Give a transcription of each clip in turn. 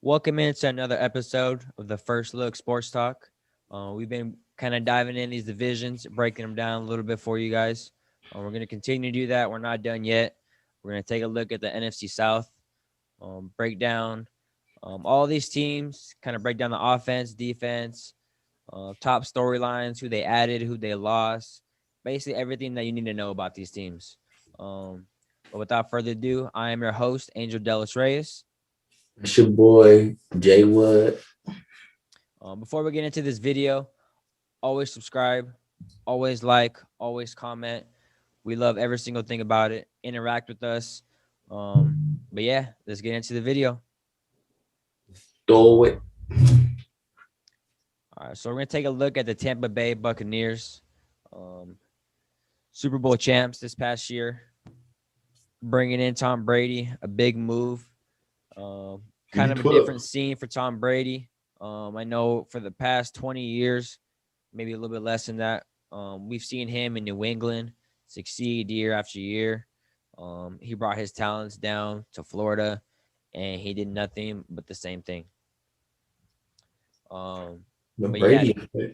Welcome into another episode of the First Look Sports Talk. We've been kind of diving in these divisions, breaking them down a little bit for you guys. We're going to continue to do that. We're not done yet. We're going to take a look at the NFC South, break down all these teams, kind of break down the offense, defense, top storylines, who they added, who they lost, basically everything that you need to know about these teams. But without further ado, I am your host, Angel Delis Reyes. It's your boy, Jay Wood. Before we get into this video, always subscribe, always like, always comment. We love every single thing about it. Interact with us. But yeah, let's get into the video. Throw it. All right, so we're going to take a look at the Tampa Bay Buccaneers. Super Bowl champs this past year. Bringing in Tom Brady, a big move. Kind of a different scene for Tom Brady. I know for the past 20 years, maybe a little bit less than that, we've seen him in New England succeed year after year. He brought his talents down to Florida, and he did nothing but the same thing. But Brady, yeah,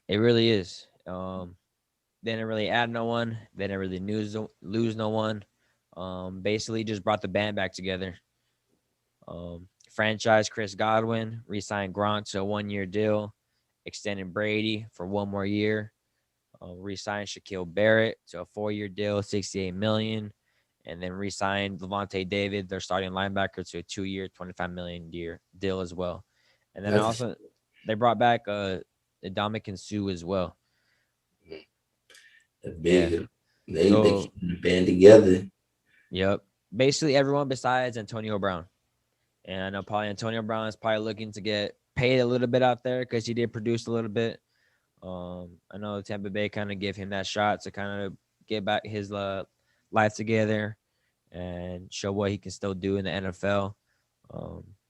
it really is. They didn't really add no one. They didn't really lose no one. Basically just brought the band back together. Franchise Chris Godwin, re-signed Gronk to a 1-year deal, extended Brady for 1 more year, re-signed Shaquille Barrett to a 4-year deal, $68 million, and then re-signed Levante David, their starting linebacker, to a 2-year, $25 million deal as well. And then also they brought back Ndamukong Suh as well. Big. Yeah. They keep the band together. Yep. Basically everyone besides Antonio Brown. And I know probably Antonio Brown is probably looking to get paid a little bit out there because he did produce a little bit. I know Tampa Bay kind of gave him that shot to kind of get back his life together and show what he can still do in the NFL.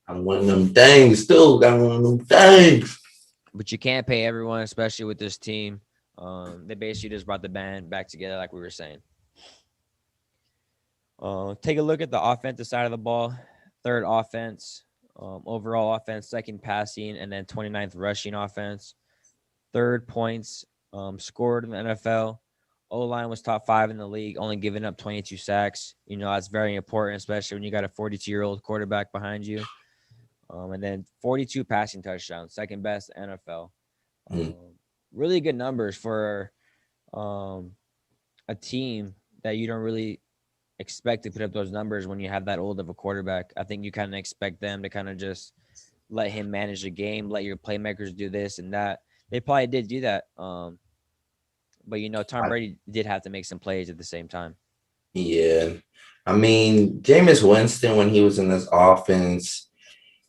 I'm one of them things. Still got one of them things. But you can't pay everyone, especially with this team. They basically just brought the band back together, like we were saying. Take a look at the offensive side of the ball. Third offense, overall offense, second passing, and then 29th rushing offense. Third points scored in the NFL. O-line was top 5 in the league, only giving up 22 sacks. You know, that's very important, especially when you got a 42-year-old quarterback behind you. And then 42 passing touchdowns, second best NFL. Really good numbers for a team that you don't really expect to put up those numbers when you have that old of a quarterback. I think you kind of expect them to kind of just let him manage the game, let your playmakers do this and that. They probably did do that. But, you know, Tom Brady did have to make some plays at the same time. Yeah. I mean, Jameis Winston, when he was in this offense,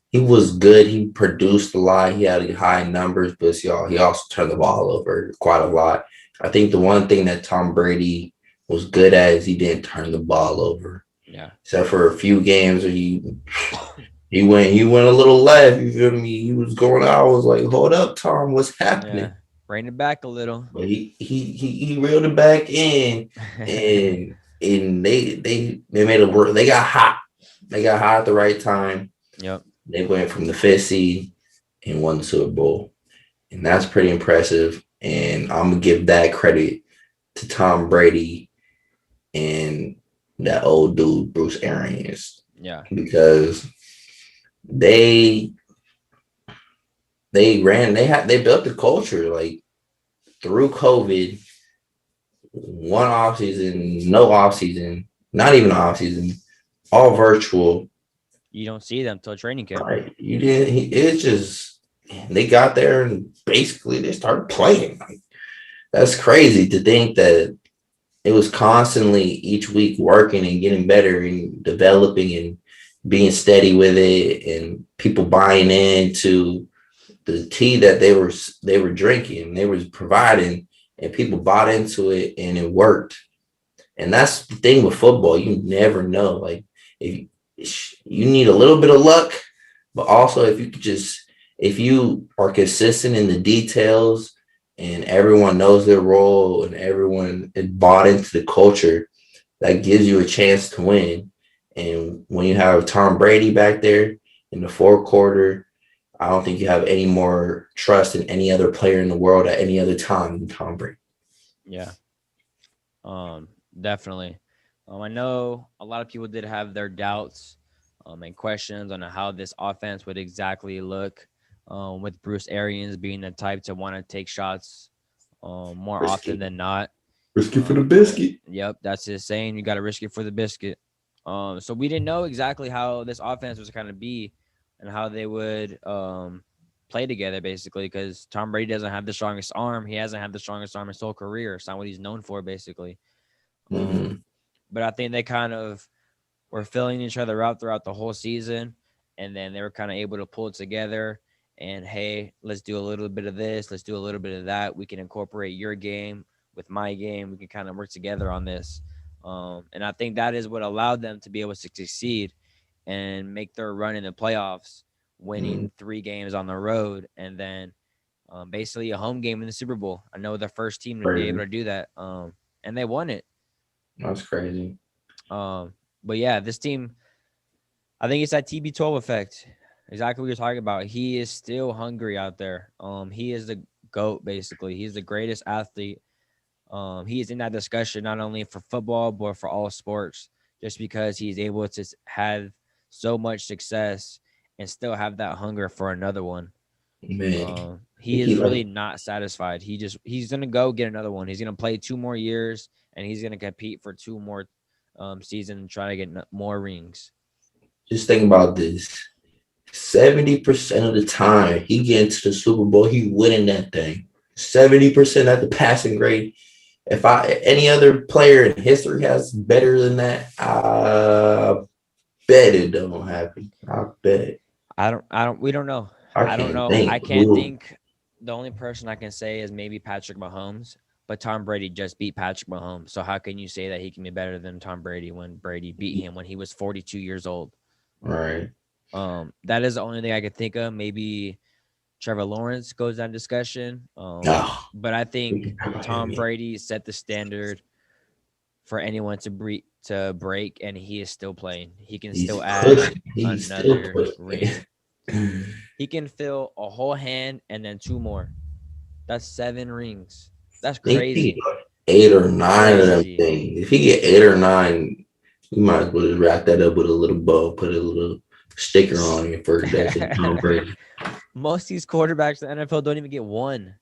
he was good. He produced a lot. He had high numbers, but he also turned the ball over quite a lot. I think the one thing that Tom Brady was good at is he didn't turn the ball over. Yeah. Except for a few games where he went a little left. You feel me? He was going out. I was like, hold up, Tom, what's happening? Yeah. Bring it back a little. But he reeled it back in, and they made it work. They got hot. They got hot at the right time. Yep. They went from the 5th seed and won the Super Bowl, and that's pretty impressive. And I'm gonna give that credit to Tom Brady and that old dude Bruce Arians. Yeah, because they built the culture like through COVID, one offseason, no offseason, not even offseason, all virtual. You don't see them till training camp. Right. You didn't. It's just they got there and basically they started playing. Like, that's crazy to think that it was constantly each week working and getting better and developing and being steady with it, and people buying into the tea that they were drinking, they was providing, and people bought into it and it worked. And that's the thing with football. You never know. Like, if you need a little bit of luck, but also if you are consistent in the details and everyone knows their role and everyone is bought into the culture, that gives you a chance to win. And when you have Tom Brady back there in the fourth quarter, I don't think you have any more trust in any other player in the world at any other time than Tom Brady. Yeah. Definitely. I know a lot of people did have their doubts and questions on how this offense would exactly look, with Bruce Arians being the type to want to take shots more often Risky, than not. risky for the biscuit. Yep, that's his saying. You got to risk it for the biscuit. So we didn't know exactly how this offense was going to be and how they would play together, basically, because Tom Brady doesn't have the strongest arm. He hasn't had the strongest arm his whole career. It's not what he's known for, basically. Mm-hmm. But I think they kind of were filling each other out throughout the whole season, and then they were kind of able to pull it together. And hey, let's do a little bit of this, let's do a little bit of that. We can incorporate your game with my game. We can kind of work together on this. And I think that is what allowed them to be able to succeed and make their run in the playoffs, winning 3 games on the road, and then basically a home game in the Super Bowl. I know the first team to be able to do that, and they won it. That's crazy. But yeah, this team, I think it's that TB12 effect. Exactly what you're talking about. He is still hungry out there. He is the GOAT, basically. He's the greatest athlete. He is in that discussion not only for football but for all sports, just because he's able to have so much success and still have that hunger for another one. Man, He is really not satisfied. He's gonna go get another one. He's gonna play 2 more years and he's gonna compete for 2 more seasons and try to get more rings. just think about this. 70% of the time he gets to the Super Bowl, he winning that thing. 70% at the passing grade. If any other player in history has better than that, I bet it don't happen. I bet. We don't know. I don't know. I can't think. The only person I can say is maybe Patrick Mahomes, but Tom Brady just beat Patrick Mahomes. So how can you say that he can be better than Tom Brady when Brady beat him when he was 42 years old? Right. That is the only thing I could think of. Maybe Trevor Lawrence goes down discussion. But I think Tom Brady set the standard for anyone to break, and he is still playing. He can still add another ring. He can fill a whole hand and then 2 more. That's 7 rings. That's crazy. 8 or 9 of them things. If he get 8 or 9, you might as well just wrap that up with a little bow, put a little sticker on it for that Tom Brady. Most of these quarterbacks in the NFL don't even get 1.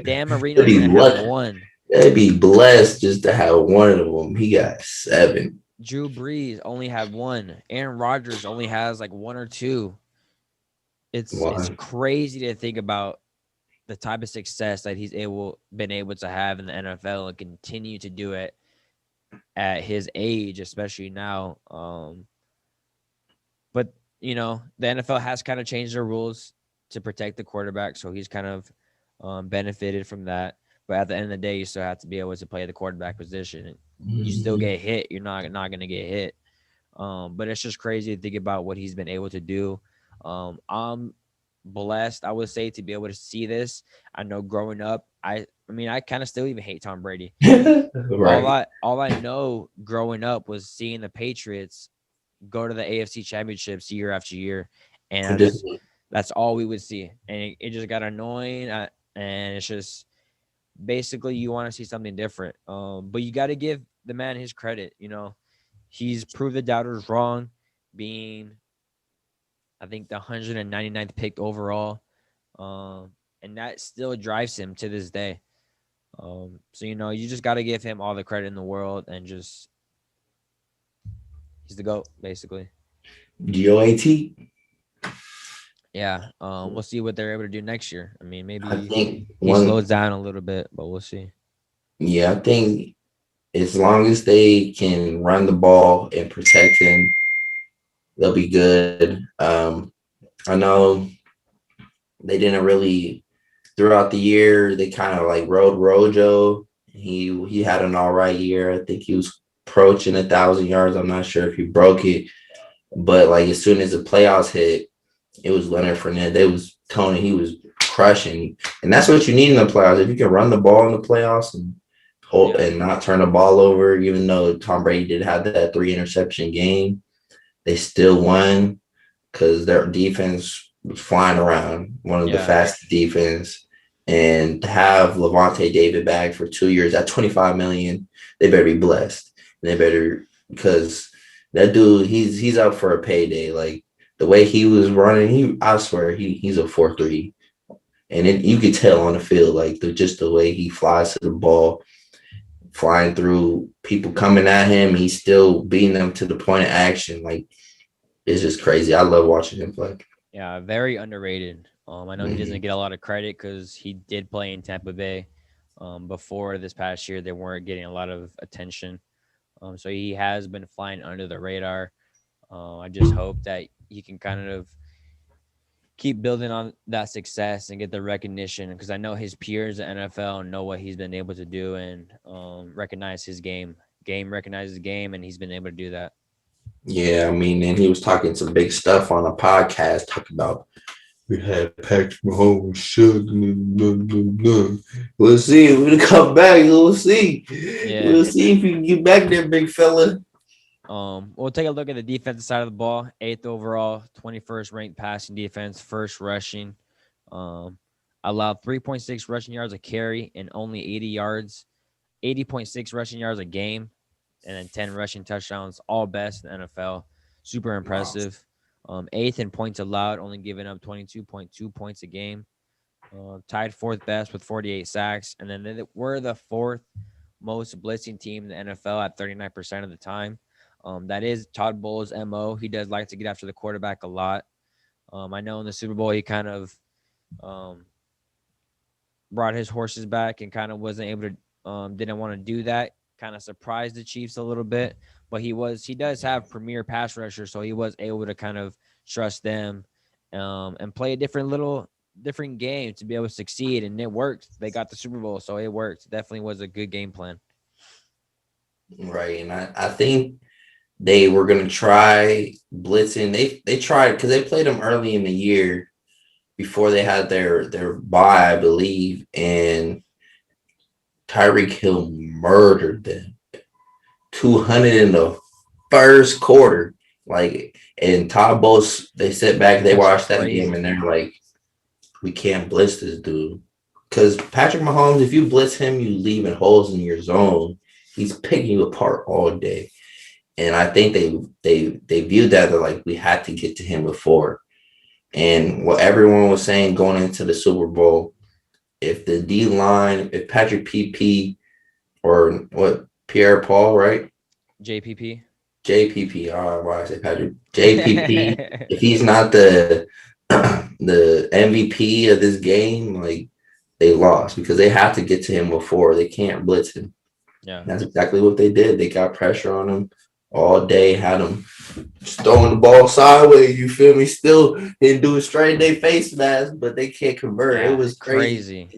Dan Marino didn't have 1. They'd be blessed just to have 1 of them. He got 7. Drew Brees only had 1. Aaron Rodgers only has like 1 or 2. It's crazy to think about the type of success that he's been able to have in the NFL and continue to do it at his age, especially now. But the NFL has kind of changed their rules to protect the quarterback, so he's kind of benefited from that. But at the end of the day, you still have to be able to play the quarterback position. You still get hit. You're not going to get hit. But it's just crazy to think about what he's been able to do. I'm blessed, I would say, to be able to see this. I know growing up, I kind of still even hate Tom Brady. Right. All I know growing up was seeing the Patriots go to the AFC championships year after year, and that's all we would see. And it just got annoying, and it's just basically you want to see something different. But you got to give the man his credit. He's proved the doubters wrong, being I think the 199th pick overall. And that still drives him to this day. So, you just got to give him all the credit in the world and just he's the GOAT, basically. GOAT. Yeah. We'll see what they're able to do next year. I mean, maybe he slows down a little bit, but we'll see. Yeah, I think as long as they can run the ball and protect him, they'll be good. I know they didn't really throughout the year. They kind of like rode Rojo. He had an all right year. I think he was approaching 1,000 yards. I'm not sure if he broke it, but like as soon as the playoffs hit, it was Leonard Fournette. They was Tony. He was crushing. And that's what you need in the playoffs. If you can run the ball in the playoffs and hold and not turn the ball over, even though Tom Brady did have that 3-interception game, they still won because their defense was flying around, one of the fastest defense. And to have Levante David back for 2 years at $25 million, they better be blessed. And they better, because that dude, he's up for a payday. Like the way he was running, I swear he's a 4-3. And you could tell on the field, like just the way he flies to the ball, flying through people coming at him, he's still beating them to the point of action. Like it's just crazy. I love watching him play. Yeah, very underrated. I know he doesn't get a lot of credit because he did play in Tampa Bay. Before this past year, they weren't getting a lot of attention. So he has been flying under the radar. I just hope that he can kind of keep building on that success and get the recognition, because I know his peers at NFL know what he's been able to do and recognize his game. Game recognizes game, and he's been able to do that. Yeah, I mean, and he was talking some big stuff on a podcast, talking about we had Patrick Mahomes shook. We'll see. We'll come back. We'll see. Yeah. We'll see if you can get back there, big fella. We'll take a look at the defensive side of the ball. 8th overall, 21st ranked passing defense, first rushing. Allowed 3.6 rushing yards a carry and only 80.6 rushing yards a game, and then 10 rushing touchdowns, all best in the NFL. Super impressive. Wow. 8th in points allowed, only giving up 22.2 points a game. Tied 4th best with 48 sacks. And then we're the 4th most blitzing team in the NFL at 39% of the time. That is Todd Bowles' MO. He does like to get after the quarterback a lot. I know in the Super Bowl he kind of brought his horses back and kind of wasn't able to, didn't want to do that. Kind of surprised the Chiefs a little bit, but he does have premier pass rushers, so he was able to kind of trust them and play a different game to be able to succeed, and it worked. They got the Super Bowl, so it worked. Definitely was a good game plan. Right, and I think they were going to try blitzing. They tried because they played them early in the year before they had their bye, I believe, and Tyreek Hill murdered them. 200 in the first quarter. Like, and Todd Bowles, they sit back, they watched that game, and they're like, we can't blitz this dude. Because Patrick Mahomes, if you blitz him, you leaving holes in your zone. He's picking you apart all day. And I think they viewed that, they're like, we had to get to him before. And what everyone was saying going into the Super Bowl, if the D line, if Patrick PP or what, Pierre Paul, right? JPP. Why I say Patrick? JPP. If he's not the MVP of this game, like they lost because they have to get to him before. They can't blitz him. Yeah, that's exactly what they did. They got pressure on him all day, had him throwing the ball sideways. You feel me? Still didn't do a straight day face mask, but they can't convert. Yeah, it was crazy.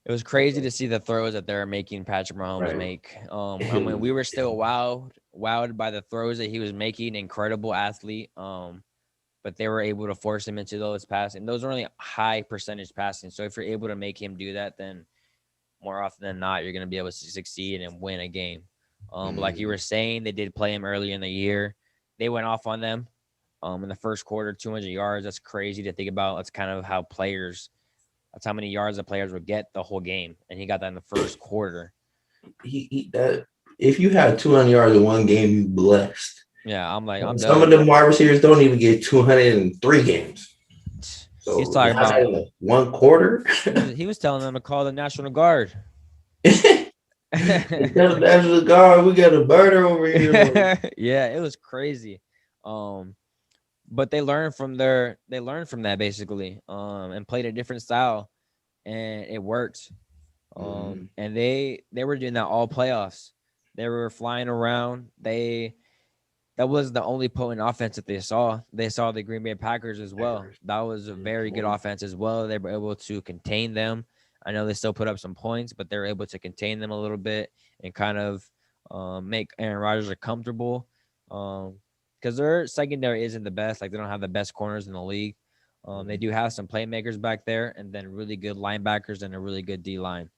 It was crazy to see the throws that they're making Patrick Mahomes make. I mean, we were still wowed by the throws that he was making. Incredible athlete. But they were able to force him into those passing. Those are only high percentage passing. So if you're able to make him do that, then more often than not, you're going to be able to succeed and win a game. Like you were saying, they did play him earlier in the year. They went off on them in the first quarter, 200 yards. That's crazy to think about. That's kind of how that's how many yards the players would get the whole game. And he got that in the first quarter. If you had 200 yards in one game, you blessed. Yeah, I'm some of them wide receivers don't even get 203 games. So he's talking about one quarter. He was telling them to call the National Guard. National Guard, we got a murder over here. Yeah, it was crazy. But they learned from that basically, and played a different style, and it worked. And they were doing that all playoffs. They were flying around. That was the only potent offense that they saw. They saw the Green Bay Packers as well. That was a very good offense as well. They were able to contain them. I know they still put up some points, but they're able to contain them a little bit and kind of make Aaron Rodgers uncomfortable because their secondary isn't the best. Like, they don't have the best corners in the league. They do have some playmakers back there, and then really good linebackers and a really good D line.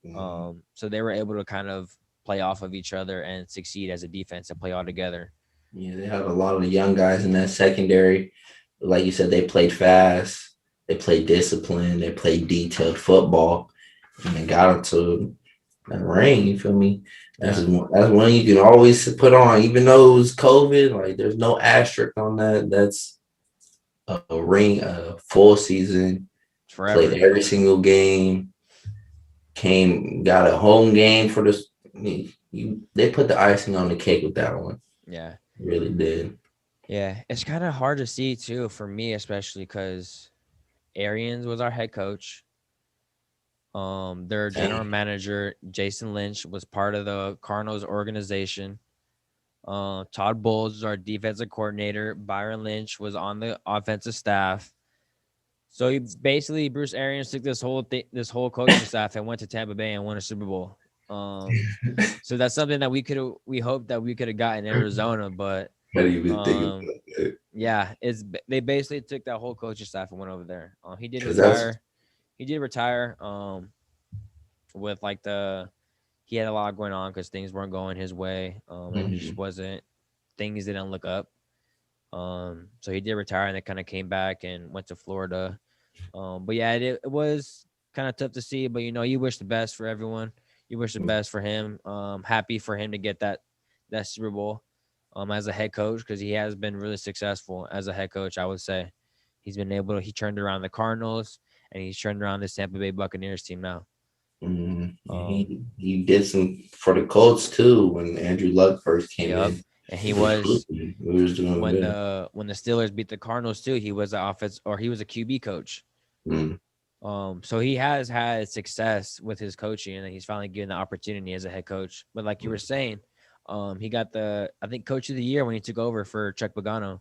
Mhm. So they were able to kind of play off of each other and succeed as a defense and play all together. Yeah, they had a lot of the young guys in that secondary. Like you said, they played fast, they played disciplined, they played detailed football, and they got into the ring. You feel me? Yeah, That's one you can always put on, even though it was COVID. Like, there's no asterisk on that. That's a ring, a full season. Played forever. every single game. Got a home game for this. They put the icing on the cake with that one. Yeah, Really did. yeah. It's kind of hard to see too for me, especially because Arians was our head coach. Their general Dang. manager Jason Lynch was part of the Cardinals organization. Todd Bowles was our defensive coordinator. Byron Lynch was on the offensive staff. So he basically Bruce Arians took this whole coaching staff and went to Tampa Bay and won a Super Bowl. So that's something that we hoped that we could have gotten in Arizona, but How do you even think um, about that? yeah, they basically took that whole coaching staff and went over there. He did Because that's retire. He did retire. With like he had a lot going on because things weren't going his way. And he just mhm. wasn't things didn't look up. So he did retire and then kind of came back and went to Florida. But yeah, it was kind of tough to see. But you wish the best for everyone. You wish the best for him. Happy for him to get that Super Bowl. As a head coach because he has been really successful as a head coach. I would say he turned around the Cardinals and he's turned around the Tampa Bay Buccaneers team now. Um, He did some for the Colts too when Andrew Luck first came yep, in. and he He was was cooking. He was doing good. when the Steelers beat the Cardinals too. He was he was a QB coach. Mm, So he has had success with his coaching, and he's finally given the opportunity as a head coach. But like you were saying, he got I think coach of the year when he took over for Chuck Pagano.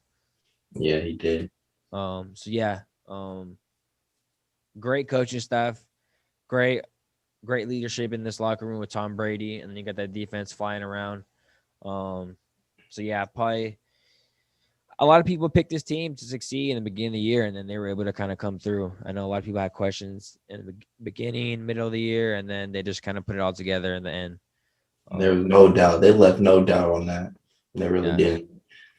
yeah, he did. So yeah, great coaching staff, great great leadership in this locker room with Tom Brady, and then you got that defense flying around. Um, so yeah, probably a lot of people picked this team to succeed in the beginning of the year, and then they were able to kind of come through. I know a lot of people had questions in the beginning, middle of the year, and then they just kind of put it all together in the end. There was Um, no doubt. They left no doubt on that. They really yeah, didn't.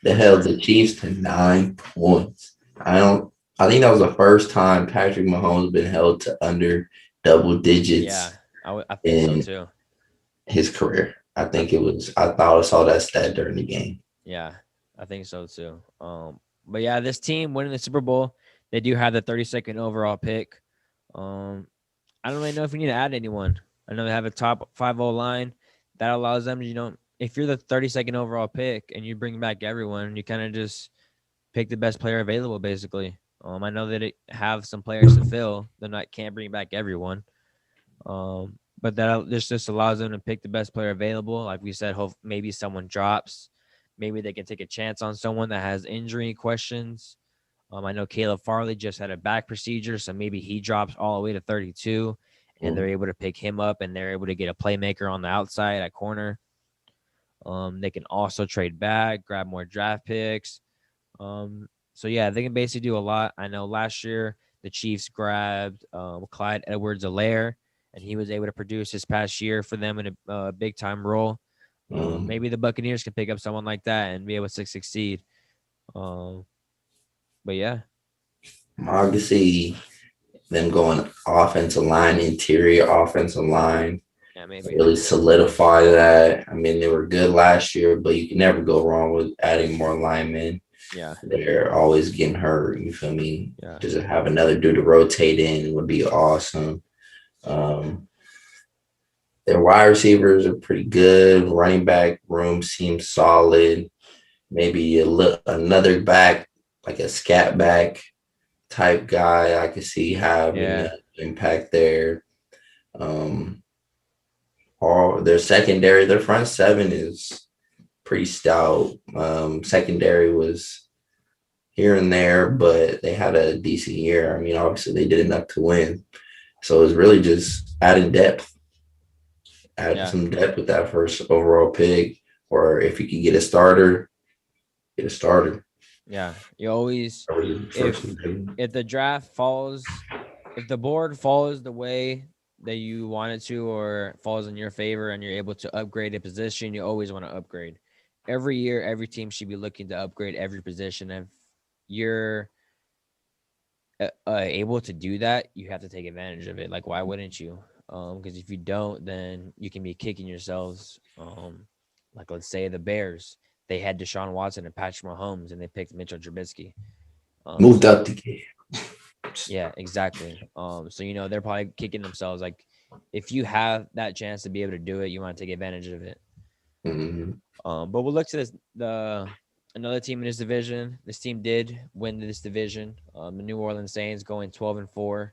They for held sure. the Chiefs to 9 points. I don't. I think that was the first time Patrick Mahomes been held to under double Yeah, digits I think so in too. his career. I I think it was. I thought I saw that stat during the game. Yeah, I think so too. But yeah, this team winning the Super Bowl, they do have the 32nd overall pick. Um, I don't really know if we need to add anyone. I know they have a top 5 line that allows them to, if you're the 32nd overall pick and you bring back everyone, you kind of just pick the best player available, basically. I know that it have some players to fill. They're not can't bring back everyone. But this just allows them to pick the best player available. Like we said, hope maybe someone drops. Maybe they can take a chance on someone that has injury questions. I know Caleb Farley just had a back procedure, so maybe he drops all the way to 32, and they're Mm, able to pick him up, and they're able to get a playmaker on the outside at corner. They can also trade back, grab more draft picks. So yeah, they can basically do a lot. I know last year the Chiefs grabbed Clyde Edwards-Helaire, and he was able to produce his past year for them in a big time role. mm. Maybe the Buccaneers can pick up someone like that and be able to succeed. Um, but yeah, I can see them going offensive line, interior offensive line, yeah, maybe. really solidify that. I mean, they were good last year, but you can never go wrong with adding more linemen. Yeah, They're always getting hurt. You feel me? yeah, Just to have another dude to rotate in would be awesome. Um, their wide receivers are pretty good. Running back room seems solid. Maybe another back, like a scat back type guy, I could see having yeah, an impact there. Um, all their secondary, their front seven is pretty stout. Secondary was here and there, but they had a decent year. I mean, obviously they did enough to win. So it's really just adding yeah, some depth with that first overall pick, or if you could get a starter, get a starter. Yeah, you always First if and second. if the draft falls, if the board falls the way that you want it to, or falls in your favor, and you're able to upgrade a position, you always want to upgrade. Every year, every team should be looking to upgrade every position. If you're able to do that, you have to take advantage of it. Like, why wouldn't you? Because if you don't, then you can be kicking yourselves. Like, let's say the Bears, they had Deshaun Watson and Patrick Mahomes, and they picked Mitchell Trubisky. Moved So up the game. yeah, exactly. So they're probably kicking themselves. Like, if you have that chance to be able to do it, you want to take advantage of it. Mhm. But we'll look to the another team in this division. This team did win this division. The New Orleans Saints going 12-4.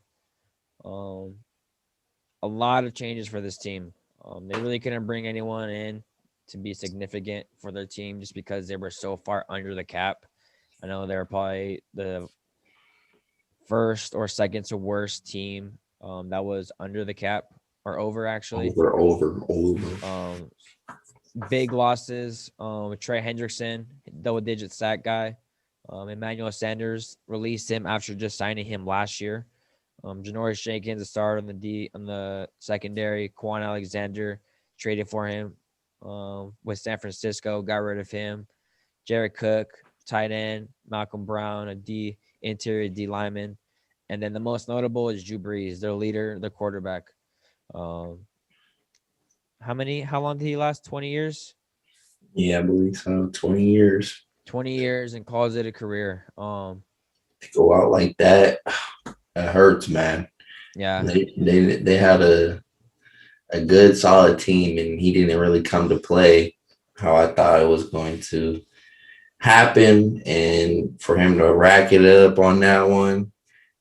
Um, a lot of changes for this team. They really couldn't bring anyone in to be significant for their team just because they were so far under the cap. I know they're probably the first or second to worst team that was under the cap or over actually. Over. Um, big losses. Trey Hendrickson, double digit sack guy. Emmanuel Sanders released him after just signing him last year. Janoris Jenkins, a starter on the secondary. Quan Alexander traded for him with San Francisco, got rid of him. Jared Cook, tight end. Malcolm Brown, a D interior D lineman. And then the most notable is Drew Brees, their leader, their quarterback. Um, how long did he last? 20 years? Yeah, I believe so. 20 years 20 years and calls it a career. to go out like that. It hurts, man. Yeah, They had a good solid team, and he didn't really come to play how I thought it was going to happen. And for him to rack it up on that one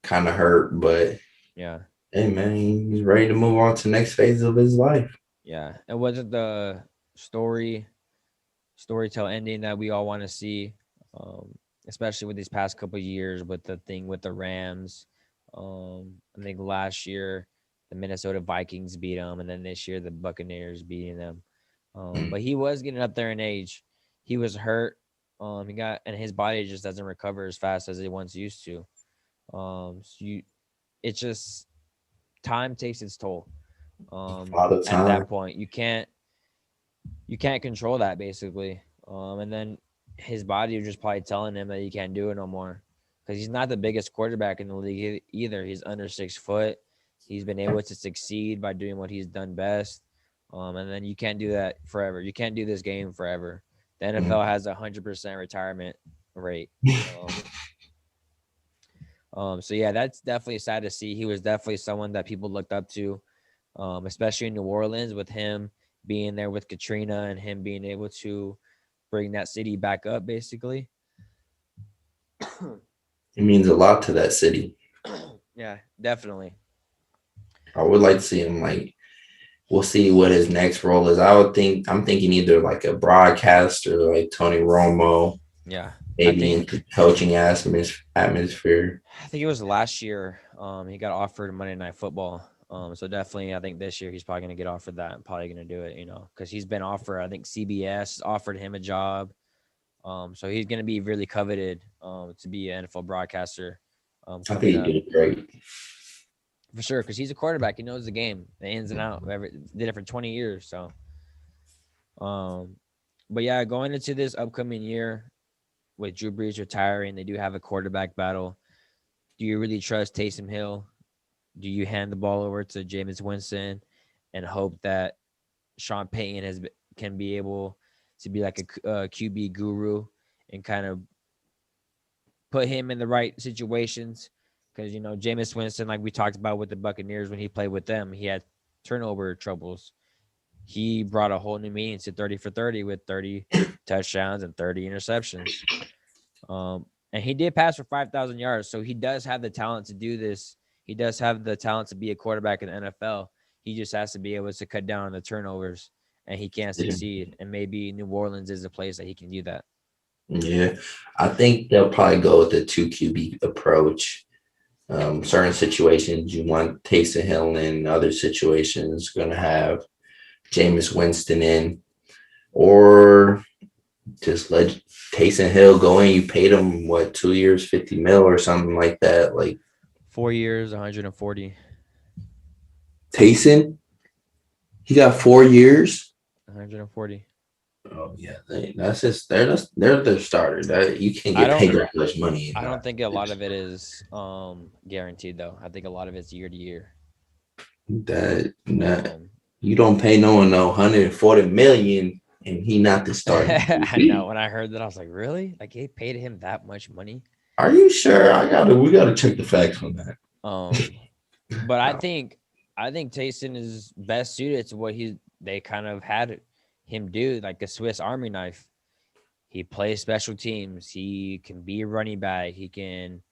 kind of hurt. But yeah, hey, man, he's ready to move on to the next phase of his life. yeah. It wasn't the storytell ending that we all want to see, especially with these past couple of years with the thing with the Rams. I think last year the Minnesota Vikings beat them, and then this year the Buccaneers beating them. But he was getting up there in age. He was hurt. And his body just doesn't recover as fast as it once used to. It's just time takes its toll. A lot of At time. that point, you can't control that basically. And then his body was just probably telling him that he can't do it no more because he's not the biggest quarterback in the league either. He's under 6 foot. He's been able to succeed by doing what he's done best. And then you can't do that forever. You can't do this game forever. The NFL has 100% retirement rate. So yeah, that's definitely sad to see. He was definitely someone that people looked up to, especially in New Orleans with him being there with Katrina and him being able to bring that city back up, basically. It means a lot to that city. Yeah, definitely. I would like to see him like we'll see what his next role is. I'm thinking either like a broadcaster like Tony Romo, Yeah, I maybe think into coaching atmosphere. I think it was last year. He got offered Monday Night Football. So definitely, I think this year he's probably gonna get offered that and probably gonna do it. Because he's been offered. I think CBS offered him a job. So he's gonna be really coveted to be an NFL broadcaster I think coming he up did great. for sure. Because he's a quarterback, he knows the game, the ins and out. Did it for 20 years. So, but yeah, going into this upcoming year with Drew Brees retiring, they do have a quarterback battle. Do you really trust Taysom Hill? Do you hand the ball over to Jameis Winston and hope that Sean Payton can be able to be like a QB guru and kind of put him in the right situations? Because Jameis Winston, like we talked about with the Buccaneers when he played with them, he had turnover troubles. He brought a whole new meaning to 30 for 30 with 30 touchdowns and 30 interceptions. And he did pass for 5,000 yards, so he does have the talent to do this. He does have the talent to be a quarterback in the NFL. He just has to be able to cut down on the turnovers, and he can succeed. And maybe New Orleans is a place that he can do that. Yeah, I think they'll probably go with the two QB approach. Certain situations you want Taysom Hill in, other situations going to have Jameis Winston in, or just let Taysom Hill go in. You paid him what 2 years, 50 mil or something like that. Like 4 years, 140. Taysom, he got 4 years. 140. Oh yeah, that's just they're their starter. That you can't I get don't paid that much money. I don't think a lot of it is guaranteed though. I think a lot of it's year to year. That Um you don't pay no one no 140 million, and he not the starting I know QB. when I heard that I was like, really? Like they paid him that much money? Are you sure? We gotta check the facts on that. Um but I think Taysom is best suited to what they kind of had him do, like a Swiss Army knife. He plays special teams. He can be a running back. He can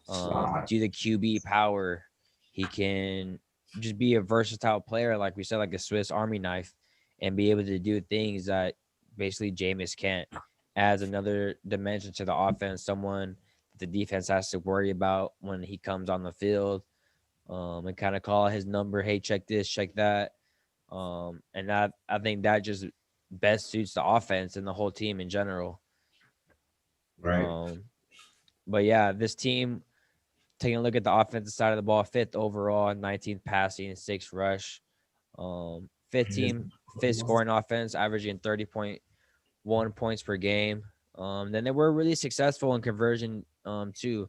Slot. do the QB power. He can just be a versatile player, like we said, like a Swiss Army knife, and be able to do things that basically Jameis can't. Adds another dimension to the offense, someone the defense has to worry about when he comes on the field, and kind of call his number. Hey, check this, check that. And I think that just best suits the offense and the whole team in general. Right. Um, but yeah, this team, taking a look at the offensive side of the ball, fifth overall, 19th passing, sixth rush. Fifth team, fifth scoring offense, averaging 30.1 points per game. Then they were really successful in conversion too,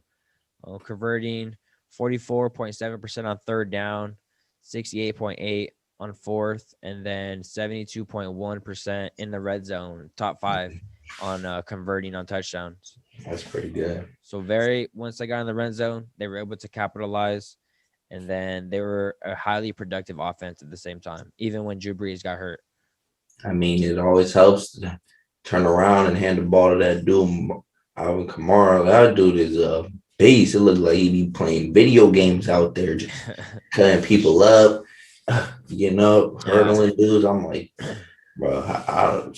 converting 44.7% on third down, 68.8 on fourth, and then 72.1% in the red zone, top five on converting on touchdowns. That's pretty good. So once they got in the red zone, they were able to capitalize, and then they were a highly productive offense at the same time, even when Drew Brees got hurt. I mean, it always helps to turn around and hand the ball to that dude, Alvin Kamara. That dude is a beast. It looks like he be playing video games out there, just cutting people up, getting up, Yeah. hurdling dudes. I'm like, bro, I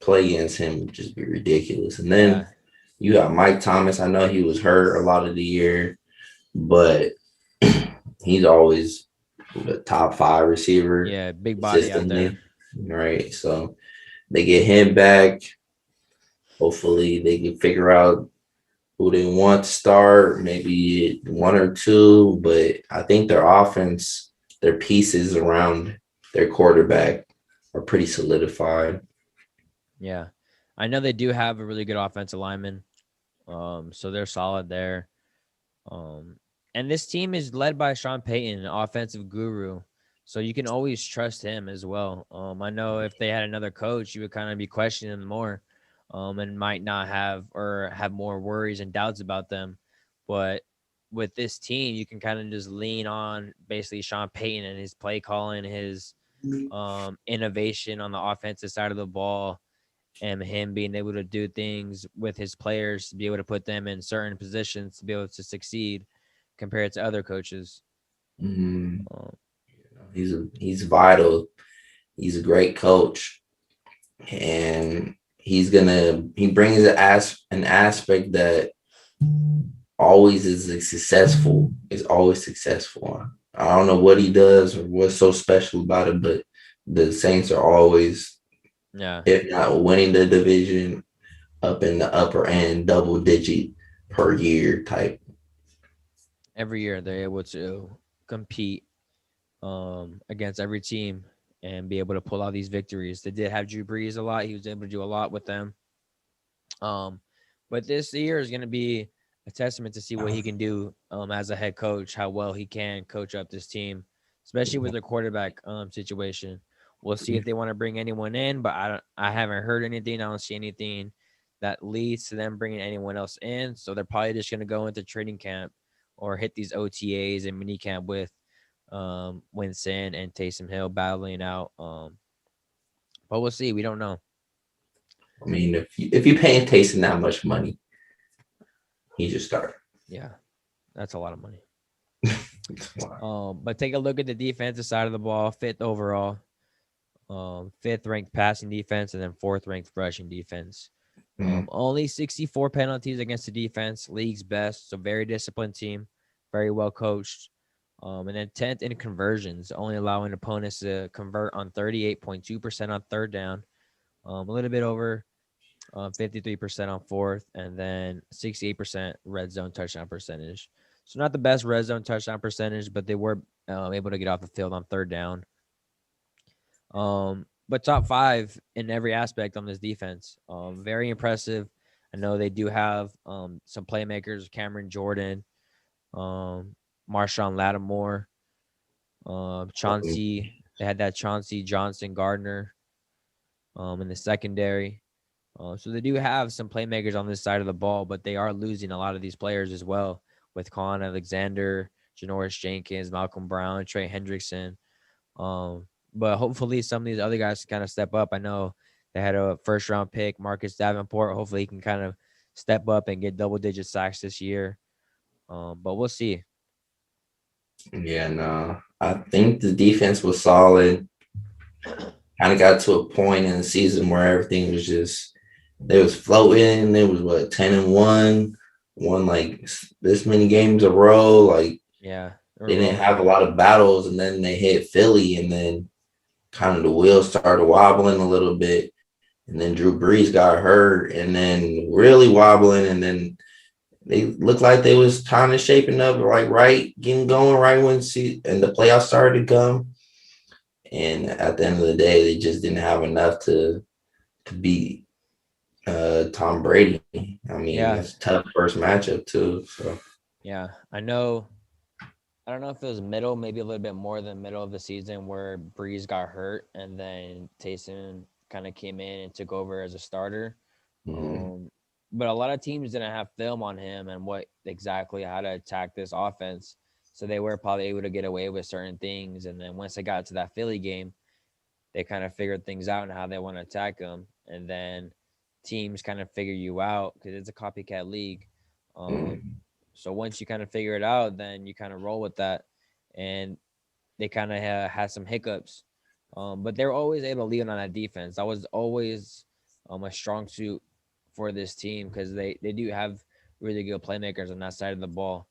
play against him would just be ridiculous. And then Yeah. you got Mike Thomas. I know he was hurt a lot of the year, but he's always the top five receiver Yeah. Big body out there. consistently, right? So they get him back. Hopefully, they can figure out who they want to start, maybe one or two. But I think their offense, their pieces around their quarterback are pretty solidified. Yeah. I know they do have a really good offensive lineman. So they're solid there. Um, and this team is led by Sean Payton, an offensive guru. So you can always trust him as well. I know if they had another coach, you would kind of be questioning them more, and might not have more worries and doubts about them. But with this team, you can kind of just lean on basically Sean Payton and his play calling, his innovation on the offensive side of the ball, and him being able to do things with his players to be able to put them in certain positions to be able to succeed compared to other coaches. Mhm. Um, He's vital. He's a great coach, and he brings an aspect that always is always successful. I don't know what he does or what's so special about it, but the Saints are always, yeah, if not winning the division, up in the upper end, double digit per year type. every year they're able to compete against every team and be able to pull out these victories. They did have Drew Brees a lot. He was able to do a lot with them. Um, but this year is going to be a testament to see what he can do as a head coach, how well he can coach up this team, especially with their quarterback situation. We'll see if they want to bring anyone in, but I haven't heard anything. I don't see anything that leads to them bringing anyone else in. So they're probably just going to go into training camp or hit these OTAs and mini camp with Winston and Taysom Hill battling out. But we'll see. We don't know. I mean, if you paying Taysom that much money, he should start. Yeah, that's a lot of money. But take a look at the defensive side of the ball. Fifth overall, fifth ranked passing defense, and then fourth ranked rushing defense. Mhm. Only 64 penalties against the defense, league's best. So very disciplined team, very well coached. And then 10th in conversions, only allowing opponents to convert on 38.2% on third down. A little bit over 53% on fourth, and then 68% red zone touchdown percentage. So not the best red zone touchdown percentage, but they were able to get off the field on third down. But top five in every aspect on this defense. Very impressive. I know they do have some playmakers, Cameron Jordan, Marshawn Lattimore, Chauncey. They had that Chauncey Johnson Gardner in the secondary. So they do have some playmakers on this side of the ball, but they are losing a lot of these players as well with Con Alexander, Janoris Jenkins, Malcolm Brown, Trey Hendrickson. But hopefully some of these other guys can kind of step up. I know they had a first round pick, Marcus Davenport. Hopefully he can kind of step up and get double digit sacks this year. But we'll see. Yeah, no, I think the defense was solid. Kind of got to a point in the season where everything was just they was floating. It was what 10-1, won like this many games a row. Like Yeah. they didn't have a lot of battles, and then they hit Philly, and then kind of the wheels started wobbling a little bit, and then Drew Brees got hurt, and then really wobbling, and then they looked like they was kind of shaping up, like getting going right when and the playoffs started to come. And at the end of the day, they just didn't have enough to beat Tom Brady. I mean, Yeah. that's a tough first matchup too. So Yeah. I know. I don't know if it was maybe a little bit more than middle of the season where Breeze got hurt and then Taysom kind of came in and took over as a starter. Um, but a lot of teams didn't have film on him and what exactly how to attack this offense. So they were probably able to get away with certain things. And then once they got to that Philly game, they kind of figured things out and how they want to attack them. And then teams kind of figure you out because it's a copycat league. So once you kind of figure it out, then you kind of roll with that. And they kind of had some hiccups. But they were always able to lean on that defense. That was always a strong suit for this team because they do have really good playmakers on that side of the ball.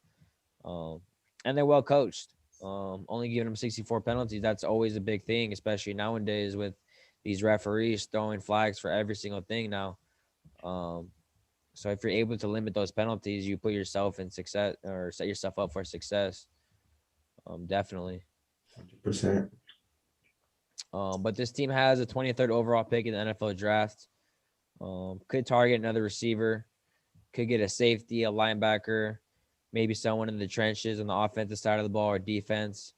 And they're well coached. Only giving them 64 penalties, that's always a big thing, especially nowadays with these referees throwing flags for every single thing now. So if you're able to limit those penalties, you put yourself in success or set yourself up for success. Definitely. 100%. But this team has a 23rd overall pick in the NFL draft. Could target another receiver, could get a safety, a linebacker, maybe someone in the trenches on the offensive side of the ball or defense.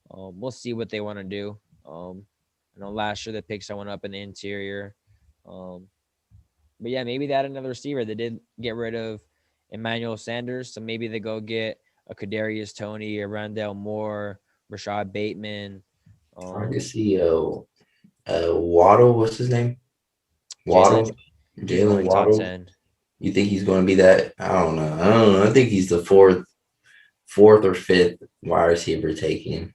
We'll see what they want to do. I know last year they picked someone up in the interior. But yeah, maybe they had another receiver. They did get rid of Emmanuel Sanders, so maybe they go get a Kadarius Toney, a Rondell Moore, Rashad Bateman. I can see Waddle. What's his name? Waddle. Jalen, he's Jalen going top Waddle. 10. You think he's going to be that? I don't know. I don't know. I think he's the fourth or fifth wide receiver taking.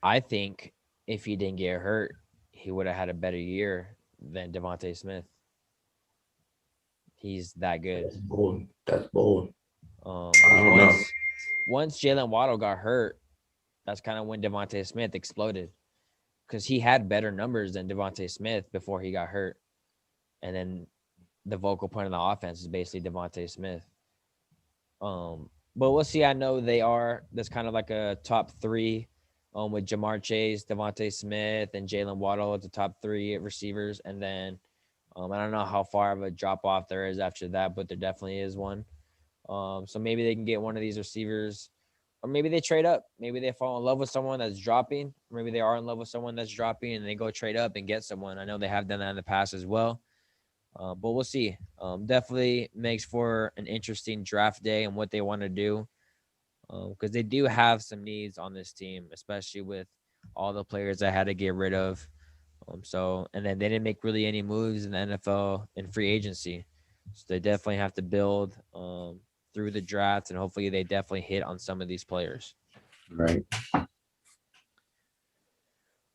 I think if he didn't get hurt, he would have had a better year than Devontae Smith. He's that good. That's bold. That's bold. I Because don't know. once Jalen Waddle got hurt, that's kind of when Devontae Smith exploded. Because he had better numbers than Devontae Smith before he got hurt. And then the vocal point of the offense is basically Devontae Smith. But we'll see. I know that's kind of like a top three with Jamar Chase, Devontae Smith, and Jalen Waddle as the top three receivers. And then I don't know how far of a drop off there is after that, but there definitely is one. So maybe they can get one of these receivers, or maybe they trade up. Maybe they fall in love with someone that's dropping. Or maybe they are in love with someone that's dropping and they go trade up and get someone. I know they have done that in the past as well. But we'll see. Definitely makes for an interesting draft day and what they want to do. Because they do have some needs on this team, especially with all the players I had to get rid of. And then they didn't make really any moves in the NFL in free agency. So they definitely have to build through the draft, and hopefully they definitely hit on some of these players. Right.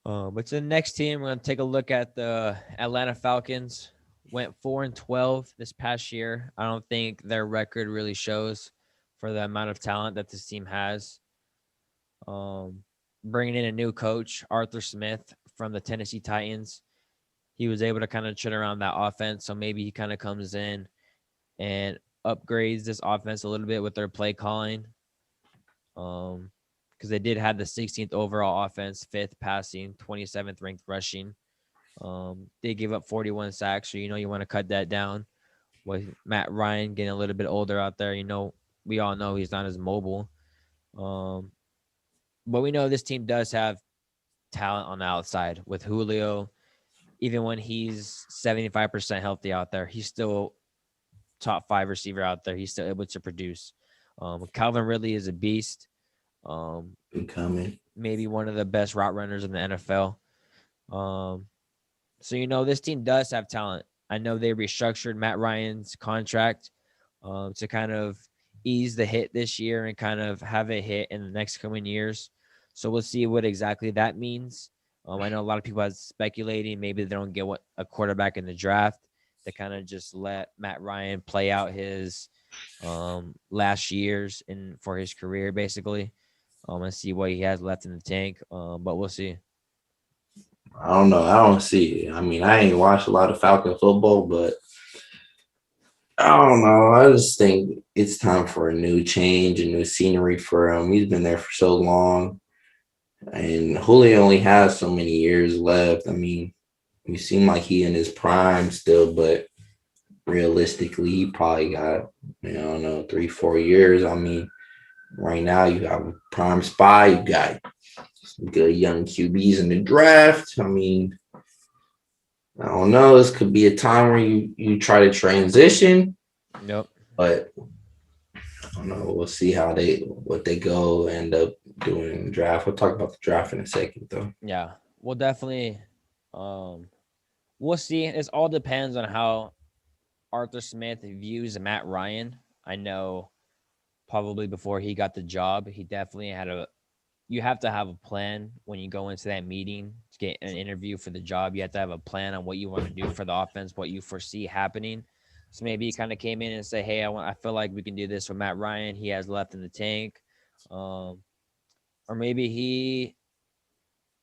But to the next team, we're going to take a look at the Atlanta Falcons. Went 4-12 this past year. I don't think their record really shows for the amount of talent that this team has. Bringing in a new coach, Arthur Smith from the Tennessee Titans. he was able to kind of turn around that offense. So maybe he kind of comes in and upgrades this offense a little bit with their play calling. Because they did have the 16th overall offense, 5th passing, 27th ranked rushing. They gave up 41 sacks, so you want to cut that down. With Matt Ryan getting a little bit older out there, we all know he's not as mobile. But we know this team does have talent on the outside with Julio. Even when he's 75% healthy out there, he's still top 5 receiver out there. He's still able to produce. Calvin Ridley is a beast. Becoming Maybe one of the best route runners in the NFL. So this team does have talent. I know they restructured Matt Ryan's contract to kind of ease the hit this year and kind of have a hit in the next coming years. So we'll see what exactly that means. I know a lot of people are speculating maybe they don't get a quarterback in the draft. They kind of just let Matt Ryan play out his last years for his career, basically, and see what he has left in the tank. But we'll see. I don't know. I don't see it. I mean, I ain't watched a lot of Falcon football, but I don't know. I just think it's time for a new change, a new scenery for him. He's been there for so long, and Julio only has so many years left. I mean, he seem like he in his prime still, but realistically, he probably got, I don't know, 3-4 years. I mean, right now you have a prime spy, you got some good young QBs in the draft. I mean, I don't know. This could be a time where you try to transition. Yep. But I don't know. We'll see what they go end up doing in the draft. We'll talk about the draft in a second, though. Yeah. We'll definitely we'll see. It all depends on how Arthur Smith views Matt Ryan. I know probably before he got the job, he definitely you have to have a plan when you go into that meeting to get an interview for the job. You have to have a plan on what you want to do for the offense, what you foresee happening. So maybe he kind of came in and say, "Hey, I feel like we can do this with Matt Ryan. He has left in the tank," or maybe he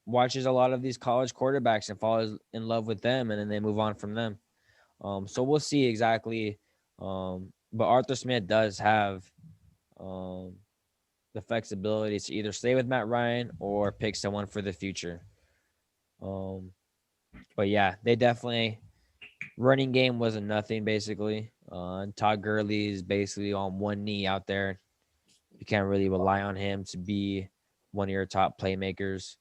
watches a lot of these college quarterbacks and falls in love with them, and then they move on from them. So we'll see exactly. But Arthur Smith does have the flexibility to either stay with Matt Ryan or pick someone for the future. But yeah, they definitely running game wasn't nothing basically. Todd Gurley is basically on one knee out there. You can't really rely on him to be one of your top playmakers.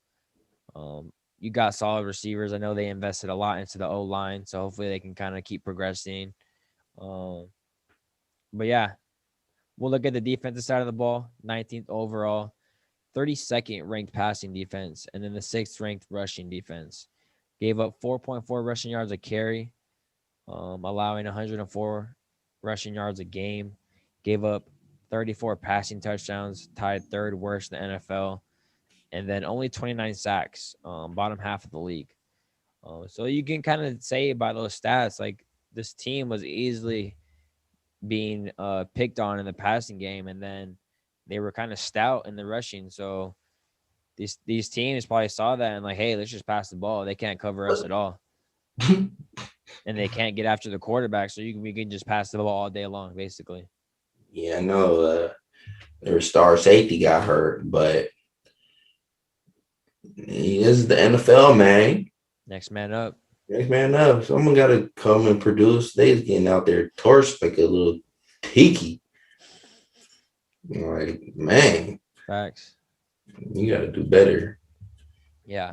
You got solid receivers. I know they invested a lot into the O line, so hopefully they can kind of keep progressing. But yeah, we'll look at the defensive side of the ball. 19th overall, 32nd ranked passing defense, and then the 6th ranked rushing defense. Gave up 4.4 rushing yards a carry, allowing 104 rushing yards a game. Gave up 34 passing touchdowns, tied 3rd worst in the NFL, and then only 29 sacks, bottom half of the league. So you can kind of say by those stats, like this team was easily being picked on in the passing game, and then they were kind of stout in the rushing. So these teams probably saw that and like, hey, let's just pass the ball. They can't cover us at all, and they can't get after the quarterback. So we can just pass the ball all day long, basically. Yeah, I know their star safety got hurt, but he is the NFL, man. Next man up. Next man up. Someone got to come and produce. They just getting out there torched like a little tiki. Like, man. Facts. You got to do better. Yeah.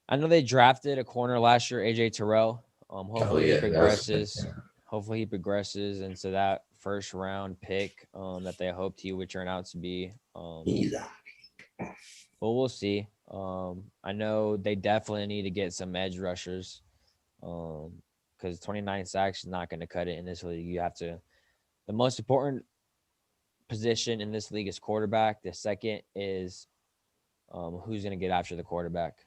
I know they drafted a corner last year, AJ Terrell. Hopefully he progresses. Hopefully he progresses into that first round pick that they hoped he would turn out to be. But we'll see. I know they definitely need to get some edge rushers because 29 sacks is not going to cut it in this league. You have to. The most important position in this league is quarterback. The second is who's going to get after the quarterback.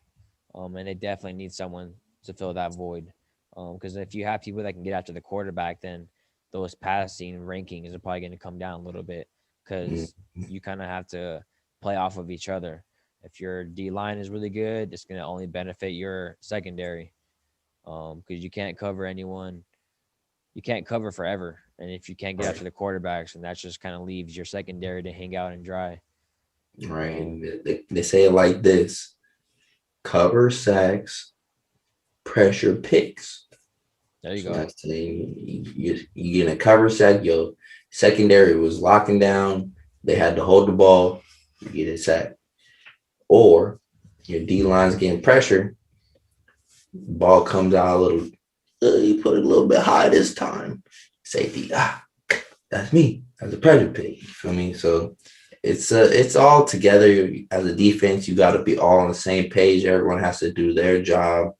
And they definitely need someone to fill that void. Because if you have people that can get after the quarterback, then those passing rankings are probably going to come down a little bit because you kind of have to play off of each other. If your D line is really good, it's going to only benefit your secondary, because you can't cover anyone. You can't cover forever. And if you can't get after Right. the quarterbacks, and that just kind of leaves your secondary to hang out and dry. Right. Um, They say it like this: cover sacks, pressure picks. there you So go. that's saying you get a cover sack. Your secondary was locking down. They had to hold the ball. You get a sack. Or your D line's getting pressure. Ball comes out a little. You put it a little bit high this time. Safety. That's me. That's a pressure pick. You feel me? So it's all together as a defense. You got to be all on the same page. Everyone has to do their job.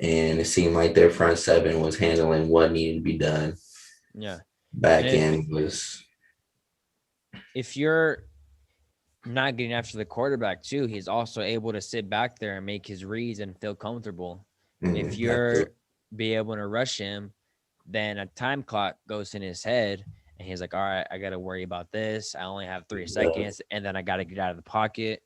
And it seemed like their front seven was handling what needed to be done. Yeah. And Back end was if you're not getting after the quarterback too, he's also able to sit back there and make his reads and feel comfortable. If that's you're be able to rush him, then a time clock goes in his head and he's like, all right, I got to worry about this. I only have 3 seconds and then I got to get out of the pocket.